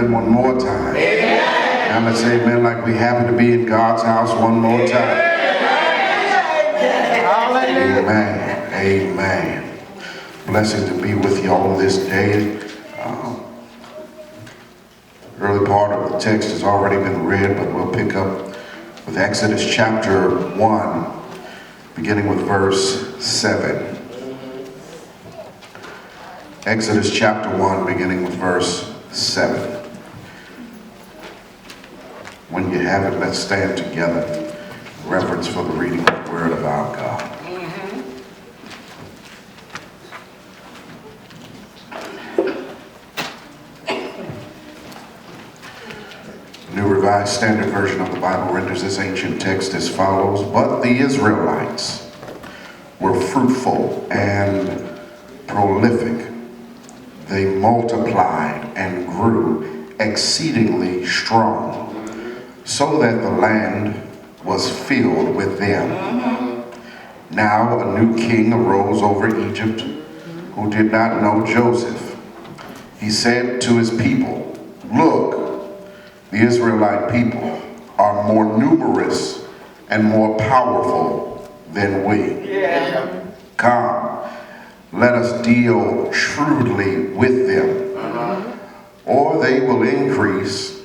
amen one more time. Amen. Now let's say amen like we happy to be in God's house one more time. Amen. Amen. Blessing to be with you all this day. Early part of the text has already been read, but we'll pick up with Exodus chapter 1, beginning with verse 7. Exodus chapter 1, beginning with verse 7. When you have it, let's stand together in reverence for the reading of the word of our God. New Revised Standard Version of the Bible renders this ancient text as follows. But the Israelites were fruitful and prolific. They multiplied and grew exceedingly strong, so that the land was filled with them. Now a new king arose over Egypt who did not know Joseph. He said to his people, "Look, the Israelite people are more numerous and more powerful than we. Come, let us deal shrewdly with them, or they will increase,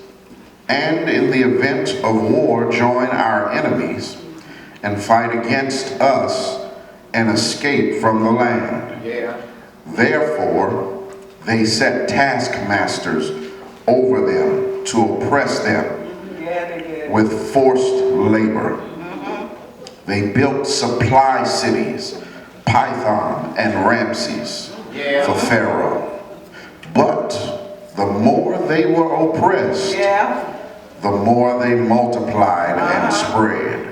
and in the event of war join our enemies and fight against us and escape from the land." Therefore, they set taskmasters over them to oppress them with forced labor. They built supply cities, Pithom and Ramses, for Pharaoh. But the more they were oppressed, the more they multiplied and spread,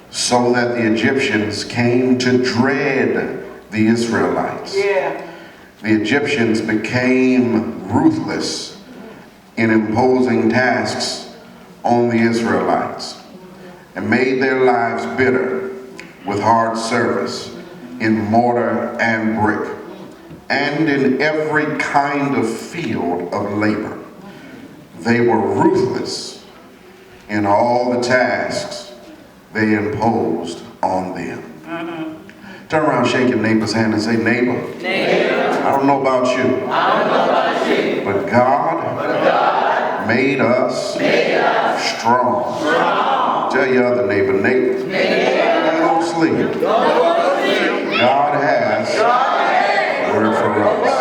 so that the Egyptians came to dread the Israelites. The Egyptians became ruthless in imposing tasks on the Israelites and made their lives bitter with hard service in mortar and brick and in every kind of field of labor. They were ruthless in all the tasks they imposed on them. Turn around, shake your neighbor's hand and say, "Neighbor, I don't know about you, but God made us strong." Tell your other neighbor, don't sleep. God has a word for us.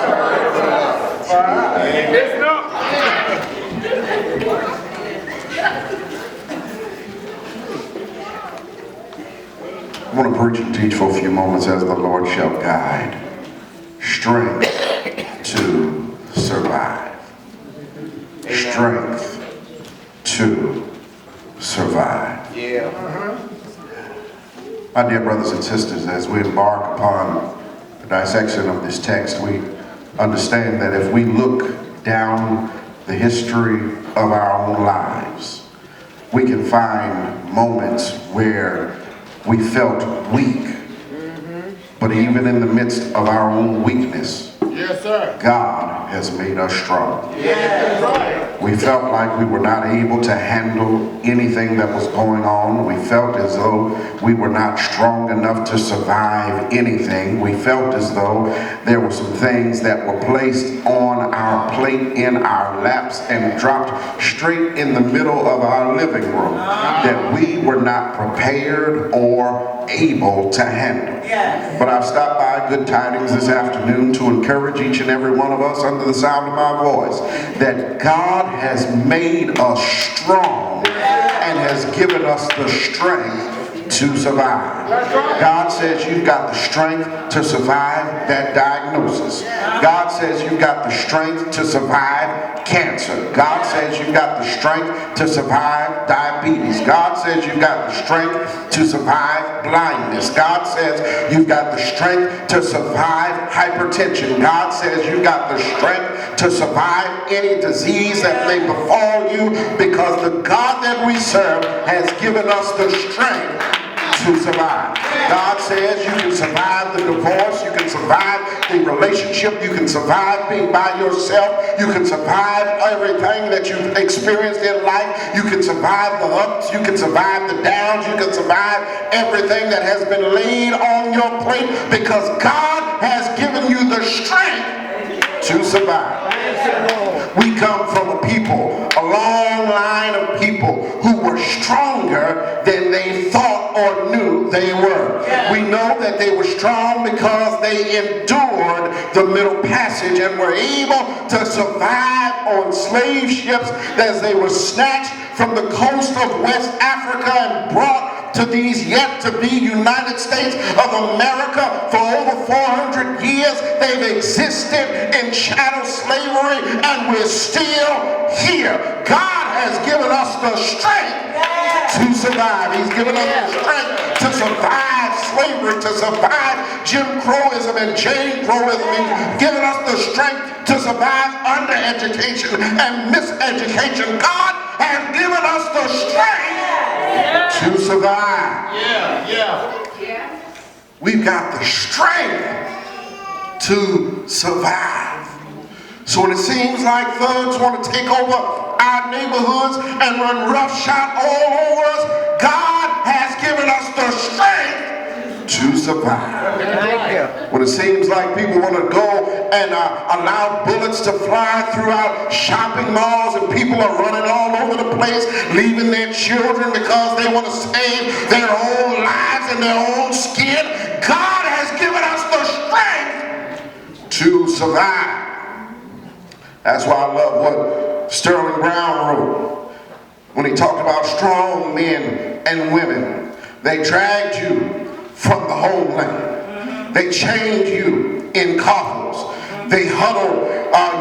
I want to preach and teach for a few moments as the Lord shall guide. Strength to survive. Strength to survive. My dear brothers and sisters, as we embark upon the dissection of this text, we understand that if we look down the history of our own lives, we can find moments where we felt weak. But even in the midst of our own weakness, God has made us strong. We felt like we were not able to handle anything that was going on. We felt as though we were not strong enough to survive anything. We felt as though there were some things that were placed on our plate in our laps and dropped straight in the middle of our living room that we were not prepared or able to handle. But I've stopped by Good Tidings this afternoon to encourage each and every one of us under the sound of my voice that God has made us strong and has given us the strength to survive. God says you've got the strength to survive that diagnosis. God says you've got the strength to survive cancer. God says you've got the strength to survive diabetes. God says you've got the strength to survive blindness. God says you've got the strength to survive hypertension. God says you've got the strength to survive any disease that may befall you, because the God that we serve has given us the strength to to survive. God says you can survive the divorce, you can survive the relationship, you can survive being by yourself, you can survive everything that you've experienced in life, you can survive the ups, you can survive the downs, you can survive everything that has been laid on your plate, because God has given you the strength to survive. We come from a people, a long line of people who were stronger than they thought or knew they were. We know that they were strong because they endured the Middle Passage and were able to survive on slave ships as they were snatched from the coast of West Africa and brought to these yet to be United States of America. For over 400 years they've existed in chattel slavery, and we're still here. God has given us the strength to survive. He's given us the strength to survive slavery, to survive Jim Crowism and Jane Crowism. He's given us the strength to survive undereducation and miseducation. God has given us the strength to survive. We've got the strength to survive. So when it seems like thugs want to take over our neighborhoods and run roughshod all over us, God has given us the strength to survive. When it seems like people want to go and allow bullets to fly throughout shopping malls and people are running all over the place, leaving their children because they want to save their own lives and their own skin, God has given us the strength to survive. That's why I love what Sterling Brown wrote when he talked about strong men and women. They dragged you from the homeland. They chained you in coffins. They huddled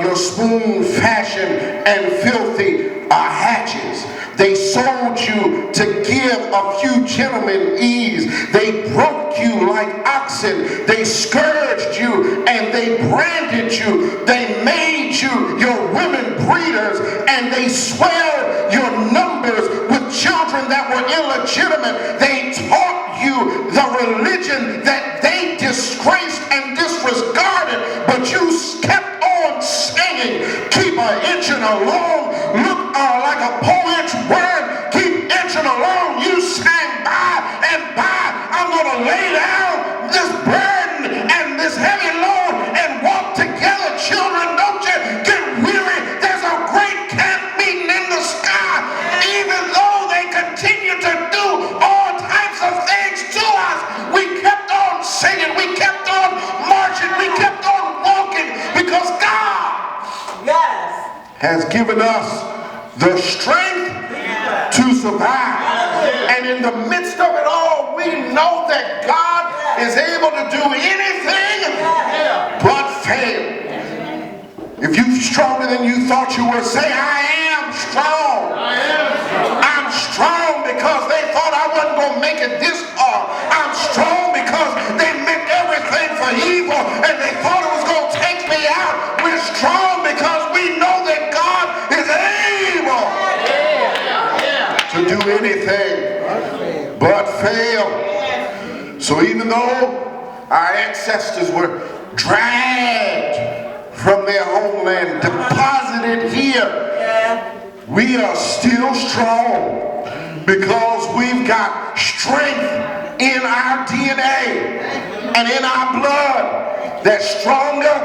your spoon-fashioned and filthy hatches. They sold you to give a few gentlemen ease. They broke you like oxen. They scourged you and they branded you. They made you your women breeders, and they swelled your numbers with children that were illegitimate. They taught you the religion that they disgraced and disregarded, but you kept on singing. Keep an inching along, look like a 4-inch worm, keep inching along. You sang by and by. I'm going to lay down this burden and this heavy load and walk together. Children, don't you get weary. There's a great camp meeting in the sky. Even though they continue to do all types of things to us, we kept on singing, we kept on marching, we kept on walking, because God has given us the strength to survive. And in the midst of it all, we know that God is able to do anything but fail. If you're stronger than you thought you were, say, I am strong. I'm strong because they thought I wasn't going to make it this far. I'm strong because they meant everything for evil and they thought it was going to take me out. We're strong because we know that God is able to do anything but fail. So even though our ancestors were dragged from their homeland, deposited here, we are still strong because we've got strength in our DNA and in our blood that's stronger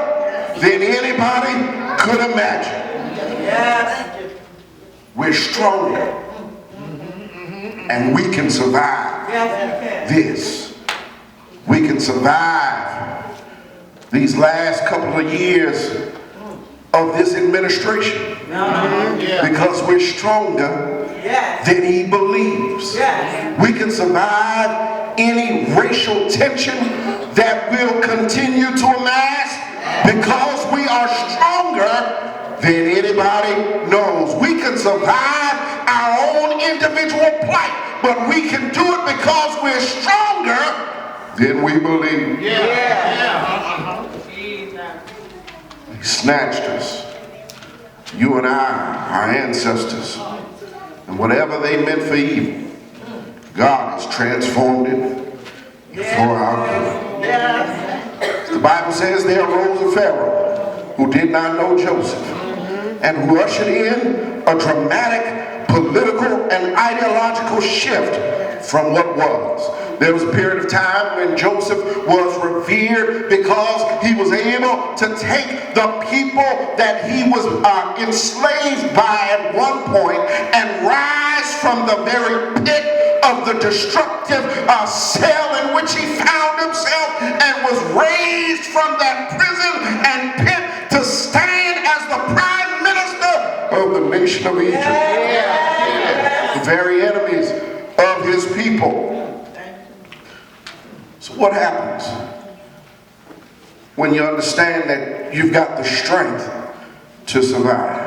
than anybody could imagine. We're stronger and we can survive this. We can survive these last couple of years of this administration because we're stronger than he believes. We can survive any racial tension that will continue to amass because we are stronger than anybody knows. We can survive our own individual plight, but we can do it because we're stronger than we believe. He snatched us, you and I, our ancestors, and whatever they meant for evil, God has transformed it for our good. The Bible says there arose a Pharaoh who did not know Joseph and who ushered in a dramatic political and ideological shift from what was. There was a period of time when Joseph was revered because he was able to take the people that he was enslaved by at one point and rise from the very pit of the destructive cell in which he found himself and was raised from that prison and pit to stand as the prime minister of the nation of Egypt. The very enemies of his people. So what happens when you understand that you've got the strength to survive?